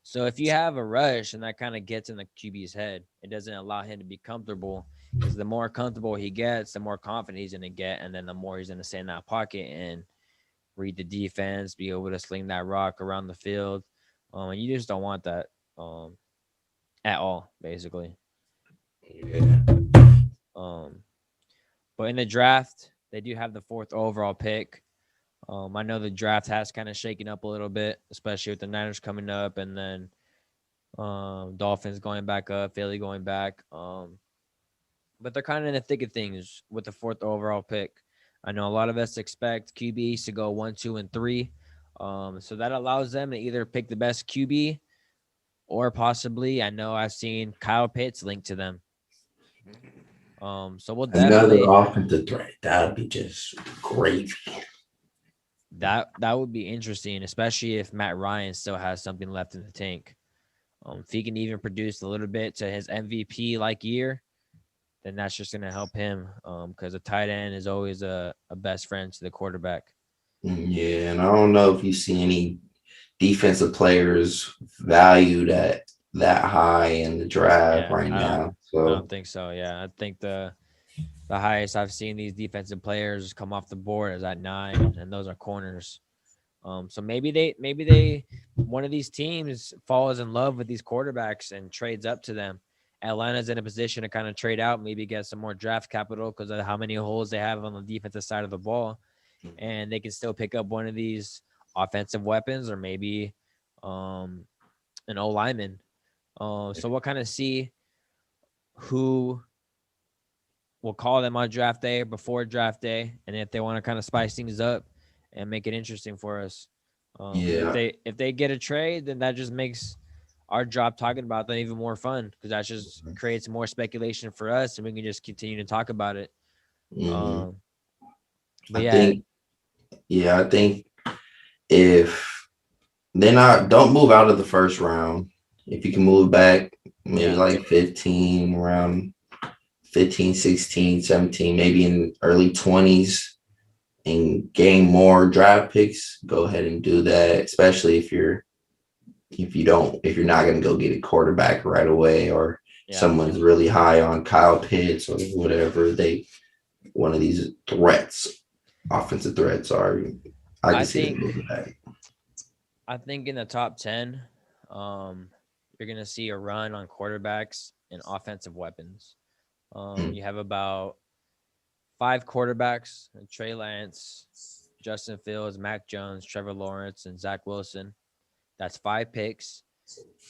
So if you have a rush and that kind of gets in the QB's head, it doesn't allow him to be comfortable, because the more comfortable he gets, the more confident he's going to get. And then the more he's going to stay in that pocket and read the defense, be able to sling that rock around the field. And you just don't want that at all, basically. yeah. Um, but in the draft, they do have the fourth overall pick. I know the draft has kind of shaken up a little bit, especially with the Niners coming up, and then Dolphins going back up, Philly going back. But they're kind of in the thick of things with the fourth overall pick. I know a lot of us expect QBs to go 1, 2, and 3. So that allows them to either pick the best QB, or possibly, I know I've seen Kyle Pitts linked to them. So we'll Another definitely, offensive threat. That would be just great. that would be interesting, especially if Matt Ryan still has something left in the tank. If he can even produce a little bit to his MVP like year, then that's just going to help him, because a tight end is always a best friend to the quarterback. Yeah, and I don't know if you see any defensive players valued at that high in the draft Yeah, right now. I don't So think so. Yeah, I think the highest I've seen these defensive players come off the board is at 9, and those are corners. So maybe they one of these teams falls in love with these quarterbacks and trades up to them. Atlanta's in a position to kind of trade out, maybe get some more draft capital because of how many holes they have on the defensive side of the ball, and they can still pick up one of these offensive weapons, or maybe an O lineman. So we'll kind of see who will call them on draft day or before draft day, and if they want to kind of spice things up and make it interesting for us. Because yeah, if they get a trade, then that just makes our job talking about that even more fun, because that just creates more speculation for us, and we can just continue to talk about it. hmm Um, but I yeah, think I think if they're not, don't move out of the first round. If you can move back, maybe yeah, like 15, around 15, 16, 17, maybe in early 20s and gain more draft picks, go ahead and do that, especially if you're not going to go get a quarterback right away, or yeah. someone's really high on Kyle Pitts or whatever, they one of these threats, offensive threats are, I I can see them think moving back. I think in the top 10, um, you're gonna see a run on quarterbacks and offensive weapons. Mm. You have about 5 quarterbacks: Trey Lance, Justin Fields, Mac Jones, Trevor Lawrence, and Zach Wilson. That's 5 picks.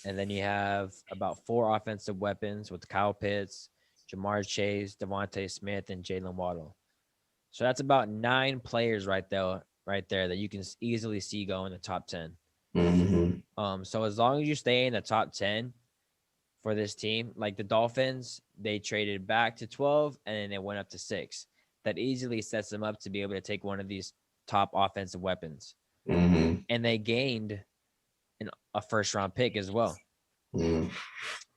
And then you have about 4 offensive weapons with Kyle Pitts, Jamar Chase, Devontae Smith, and Jalen Waddle. So that's about 9 players right there that you can easily see go in the top 10. Mm-hmm. So as long as you stay in the top 10 for this team, like the Dolphins, they traded back to 12 and then they went up to 6. That easily sets them up to be able to take one of these top offensive weapons. Mm-hmm. And they gained a first round pick as well. Mm-hmm.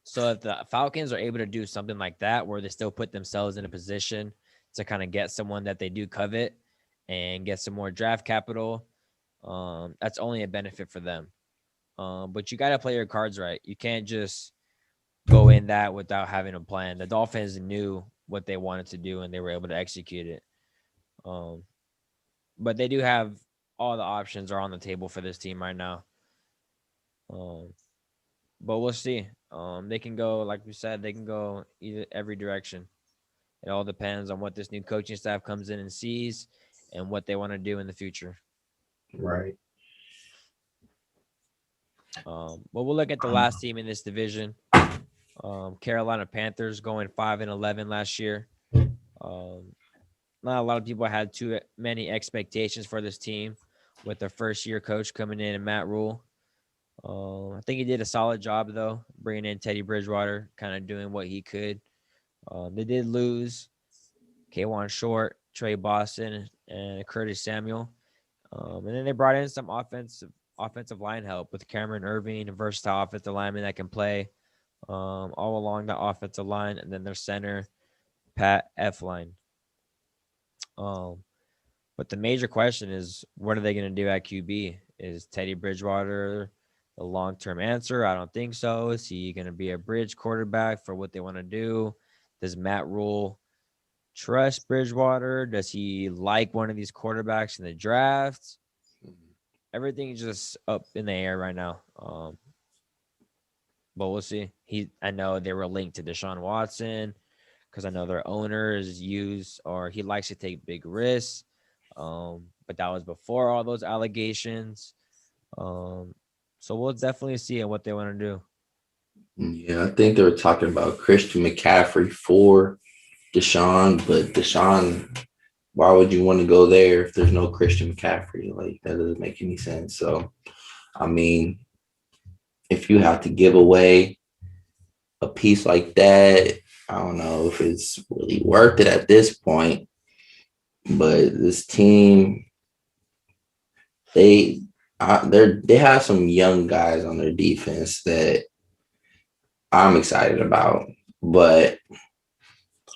So if the Falcons are able to do something like that, where they still put themselves in a position to kind of get someone that they do covet and get some more draft capital, that's only a benefit for them. But you got to play your cards right. You can't just go in that without having a plan. The Dolphins knew what they wanted to do and they were able to execute it. Um, but they do have all the options are on the table for this team right now. Um, but we'll see. They can go, like we said, they can go either every direction. It all depends on what this new coaching staff comes in and sees and what they want to do in the future. Right. But we'll look at the last team in this division. Carolina Panthers going 5-11 last year. Not a lot of people had too many expectations for this team with their first year coach coming in and Matt Rule. I think he did a solid job though, bringing in Teddy Bridgewater, kind of doing what he could. They did lose K'Wan Short, Trey Boston, and Curtis Samuel. And then they brought in some offensive line help with Cameron Irving, a versatile offensive lineman that can play all along the offensive line, and then their center, Pat Efline. But the major question is, what are they going to do at QB? Is Teddy Bridgewater the long-term answer? I don't think so. Is he going to be a bridge quarterback for what they want to do? Does Matt Rule trust Bridgewater? Does he like one of these quarterbacks in the draft? Everything's just up in the air right now. But we'll see. I know they were linked to Deshaun Watson because I know their owner is he likes to take big risks. But that was before all those allegations. So we'll definitely see what they want to do. Yeah, I think they were talking about Christian McCaffrey for Deshaun, but Deshaun, why would you want to go there if there's no Christian McCaffrey? Like, that doesn't make any sense. So, I mean, if you have to give away a piece like that, I don't know if it's really worth it at this point. But this team, they have some young guys on their defense that I'm excited about. But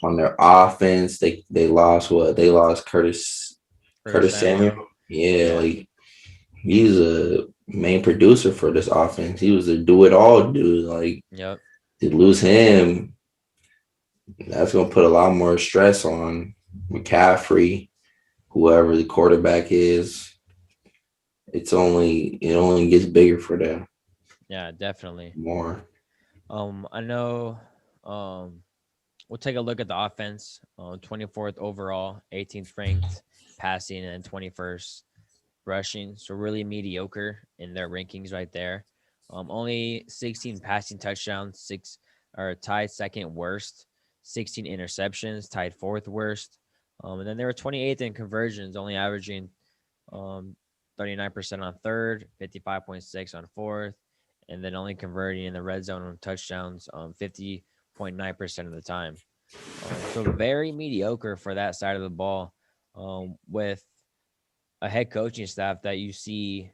on their offense, they lost what? They lost Curtis Samuel. Yeah, Yeah. like he's a main producer for this offense. He was a do it all dude. Like Yep. to lose him, that's gonna put a lot more stress on McCaffrey, whoever the quarterback is. It only gets bigger for them Yeah, definitely. more. I know. We'll take a look at the offense. 24th overall, 18th ranked passing, and 21st rushing. So really mediocre in their rankings right there. Only 16 passing touchdowns, tied second worst. 16 interceptions, tied fourth worst. And then they were 28th in conversions, only averaging 39% on third, 55.6 on fourth, and then only converting in the red zone on touchdowns 50.9% of the time. So very mediocre for that side of the ball, with a head coaching staff that you see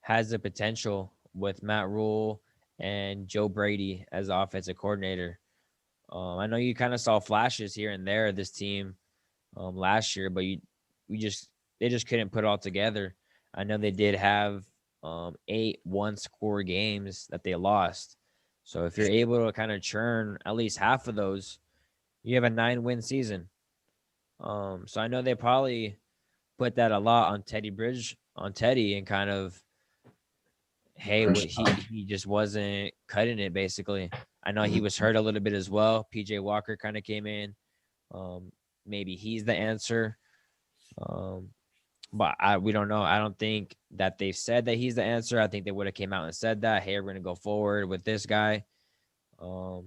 has the potential with Matt Rule and Joe Brady as the offensive coordinator. I know you kind of saw flashes here and there of this team last year, but they just couldn't put it all together. I know they did have 8 one-score games that they lost. So if you're able to kind of churn at least half of those, you have a 9-win season. So I know they probably put that a lot on Teddy, and kind of, hey, he just wasn't cutting it basically. I know he was hurt a little bit as well. PJ Walker kind of came in. Maybe he's the answer. But we don't know. I don't think that they've said that he's the answer. I think they would have came out and said that, hey, we're going to go forward with this guy. But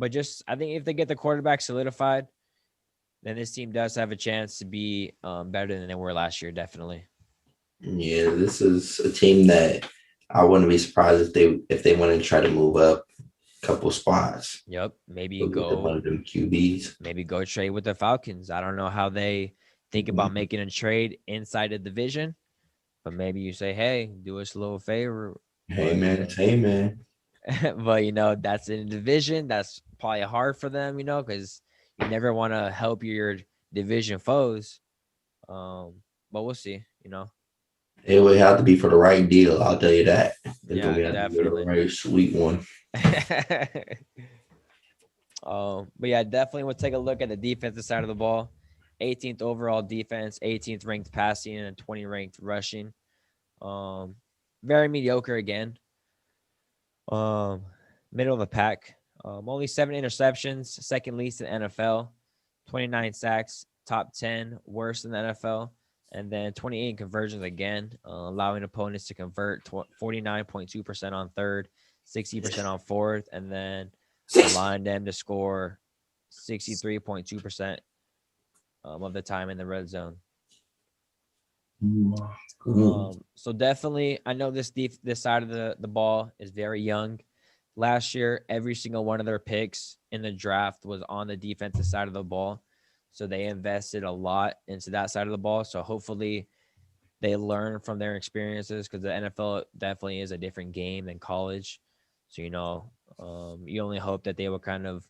just, I think if they get the quarterback solidified, then this team does have a chance to be better than they were last year, definitely. Yeah, this is a team that I wouldn't be surprised if they want to try to move up a couple spots. Yep. Maybe With one of them QBs. go trade with the Falcons. I don't know how they think about making a trade inside the division, but maybe you say, hey, do us a little favor. Hey man. But that's in a division. That's probably hard for them, because you never want to help your division foes. But we'll see. It would have to be for the right deal. I'll tell you that. It's Yeah, gonna have to be the definitely. right sweet one. But yeah, definitely we'll take a look at the defensive side of the ball. 18th overall defense, 18th ranked passing, and 20 ranked rushing. Um, Very mediocre again. Um, Middle of the pack. Only 7 interceptions, second least in NFL. 29 sacks, top 10, worst in the NFL. And then 28 conversions again, allowing opponents to convert 49.2% on third, 60% on fourth, and then allowing them to score 63.2% of the time in the red zone. So definitely, I know this side of the ball is very young. Last year, every single one of their picks in the draft was on the defensive side of the ball. So they invested a lot into that side of the ball. So hopefully they learn from their experiences, because the NFL definitely is a different game than college. So, you only hope that they will kind of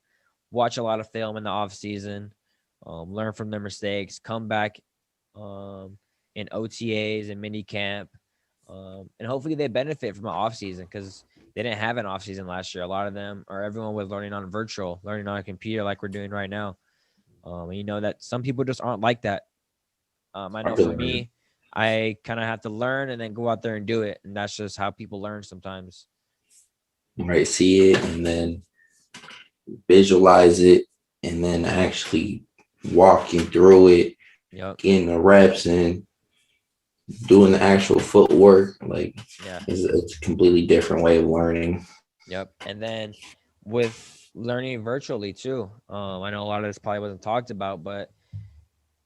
watch a lot of film in the off season, learn from their mistakes, come back in OTAs and mini camp, and hopefully they benefit from an off season, because they didn't have an off season last year. A lot of them, or everyone, was learning on virtual, learning on a computer like we're doing right now. And you know that some people just aren't like that. I know for me, I kind of have to learn and then go out there and do it, and that's just how people learn sometimes. Right, see it and then visualize it, and then actually walking through it, Yep. getting the reps and doing the actual footwork. Like, Yeah. it's a completely different way of learning. Yep. And then with learning virtually too, I know a lot of this probably wasn't talked about, but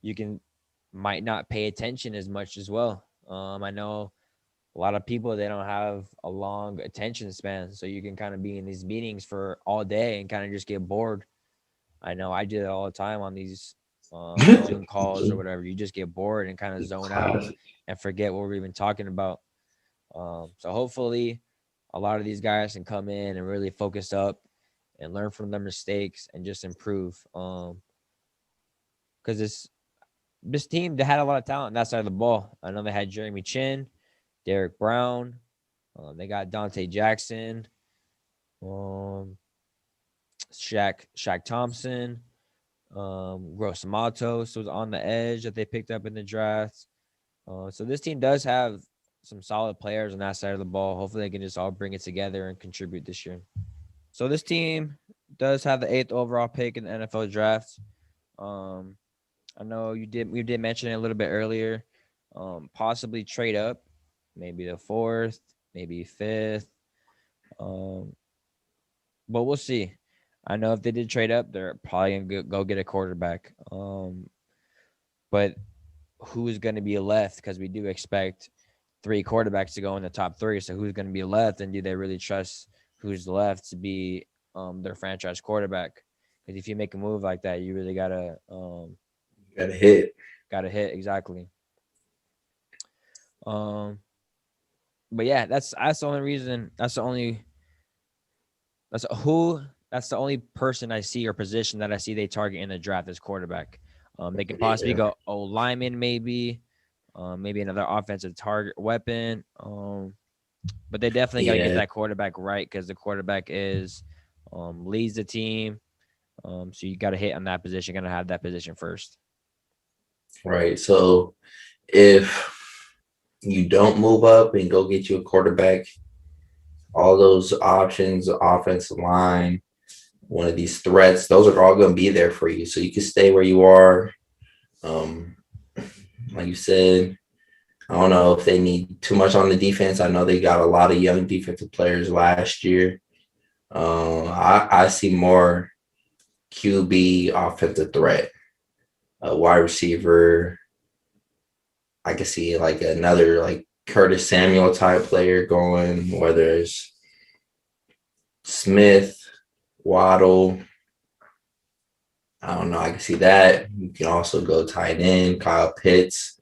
you might not pay attention as much as well. I know a lot of people, they don't have a long attention span, so you can kind of be in these meetings for all day and kind of just get bored. I know I do it all the time on these Zoom calls or whatever. You just get bored and kind of zone out and forget what we're even talking about. So hopefully a lot of these guys can come in and really focus up and learn from their mistakes and just improve. Because this team, they had a lot of talent on that side of the ball. I know they had Jeremy Chin, Derek Brown. They got Dante Jackson, Shaq Thompson, Gross Matos was on the edge that they picked up in the draft. So this team does have some solid players on that side of the ball. Hopefully they can just all bring it together and contribute this year. So this team does have the 8th overall pick in the NFL draft. I know we did mention it a little bit earlier. Possibly trade up, maybe the 4th, maybe 5th. But we'll see. I know if they did trade up, they're probably gonna go get a quarterback. But who is going to be left? Because we do expect 3 quarterbacks to go in the top 3. So who's going to be left, and do they really trust who's left to be their franchise quarterback? Because if you make a move like that, you really gotta hit. Gotta hit, exactly. But yeah, that's the only reason. That's the only person I see, or position that I see they target in the draft as quarterback. They could possibly go lineman, maybe another offensive target weapon. But they definitely got to get that quarterback right, because the quarterback is leads the team. So you got to hit on that position. Going to have that position first. Right. So if you don't move up and go get you a quarterback, all those options, offensive line, one of these threats, those are all going to be there for you. So you can stay where you are. Like you said, I don't know if they need too much on the defense. I know they got a lot of young defensive players last year. I see more QB offensive threat, a wide receiver. I can see like another like Curtis Samuel type player going, whether it's Smith, Waddle. I don't know. I can see that. You can also go tight end, Kyle Pitts.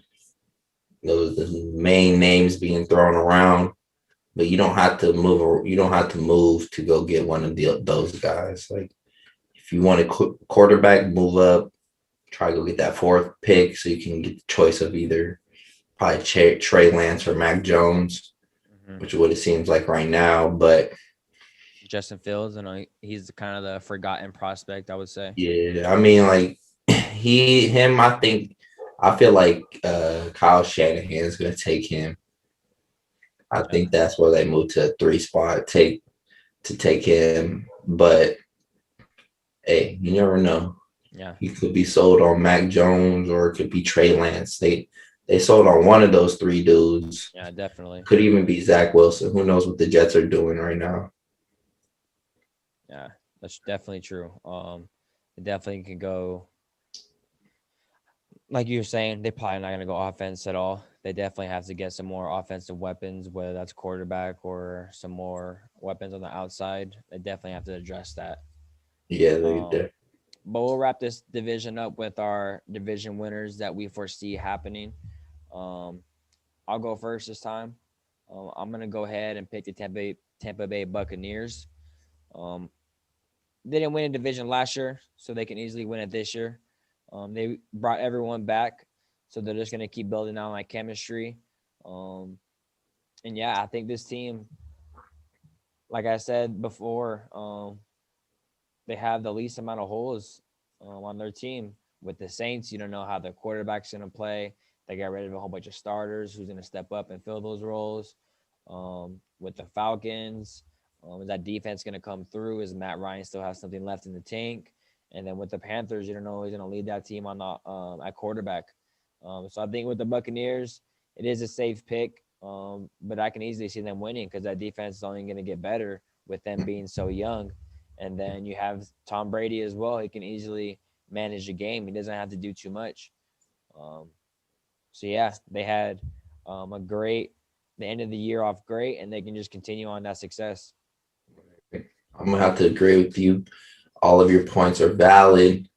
Those are the main names being thrown around. But you don't have to move. You don't have to move to go get one of those guys. Like, if you want a quarterback, move up. Try to go get that 4th pick so you can get the choice of either probably Trey Lance or Mac Jones, Hmm. which is what it seems like right now. But Justin Fields, and he's kind of the forgotten prospect, I would say. yeah, I mean, like I feel like Kyle Shanahan is going to take him. I Yeah, think that's where they move to a 3 spot, take him. But hey, you never know. yeah, He could be sold on Mac Jones or it could be Trey Lance. They sold on one of those three dudes. yeah, definitely. Could even be Zach Wilson. Who knows what the Jets are doing right now? Yeah, that's definitely true. It definitely can go like you were saying. They're probably not going to go offense at all. They definitely have to get some more offensive weapons, whether that's quarterback or some more weapons on the outside. They definitely have to address that. Yeah, Um, but we'll wrap this division up with our division winners that we foresee happening. Um, I'll go first this time. I'm gonna go ahead and pick the Tampa Bay Buccaneers. Um, they didn't win a division last year, so they can easily win it this year. They brought everyone back, so they're just gonna keep building on like chemistry. Um, and yeah, I think this team, like I said before, they have the least amount of holes on their team. With the Saints, you don't know how the quarterback's going to play. They got rid of a whole bunch of starters. Who's going to step up and fill those roles? With the Falcons, is that defense going to come through? Is Matt Ryan still have something left in the tank? And then with the Panthers, you don't know who's going to lead that team on the at quarterback. So I think with the Buccaneers, it is a safe pick, but I can easily see them winning because that defense is only going to get better with them being so young. And then you have Tom Brady as well. He can easily manage the game. He doesn't have to do too much. Um, so yeah, they had the end of the year off great, and they can just continue on that success. I'm gonna have to agree with you. All of your points are valid.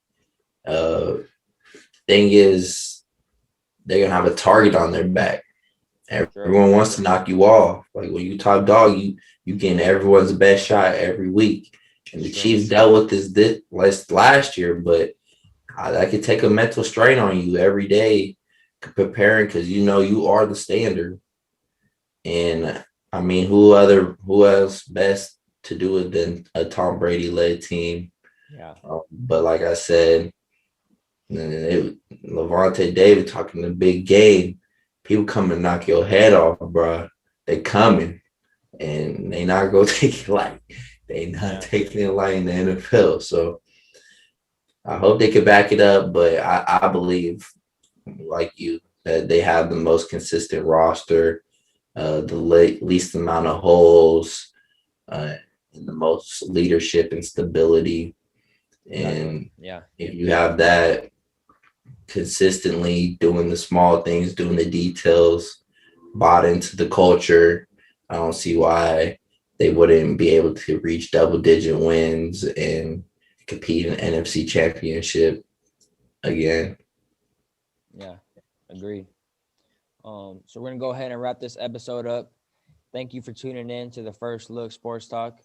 Thing is, they're gonna have a target on their back. True. Everyone wants to knock you off. Like when you top dog, you getting everyone's best shot every week. And the True. Chiefs dealt with this last year, but that could take a mental strain on you every day preparing because you know you are the standard. And I mean, who else best to do it than a Tom Brady led team? Yeah. But like I said, Levante David talking the big game. People come and knock your head off, bro. They coming, and they not gonna take it light. They not Yeah. taking it light in the NFL. So I hope they can back it up, but I believe, like you, that they have the most consistent roster, the least amount of holes, uh, and the most leadership and stability. Exactly. And Yeah. if you have that consistently doing the small things, doing the details, bought into the culture, I don't see why they wouldn't be able to reach double digit wins and compete in NFC championship again. Yeah. Agreed. So we're gonna go ahead and wrap this episode up. Thank you for tuning in to the First Look Sports Talk,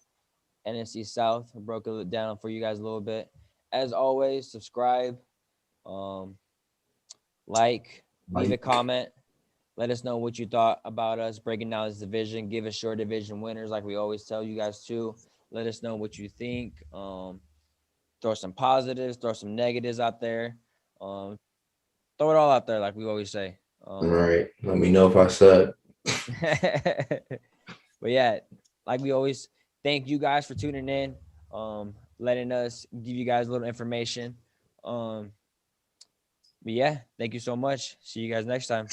NFC South. I broke it down for you guys a little bit. As always, subscribe, um, like, leave a Like, comment. Let us know what you thought about us breaking down this division. Give us your division winners, like we always tell you guys too. Let us know what you think. Throw some positives, throw some negatives out there. Um, throw it all out there, like we always say. all right, let me know if I suck. But yeah, like we always, thank you guys for tuning in, letting us give you guys a little information. Um, but yeah, thank you so much. See you guys next time.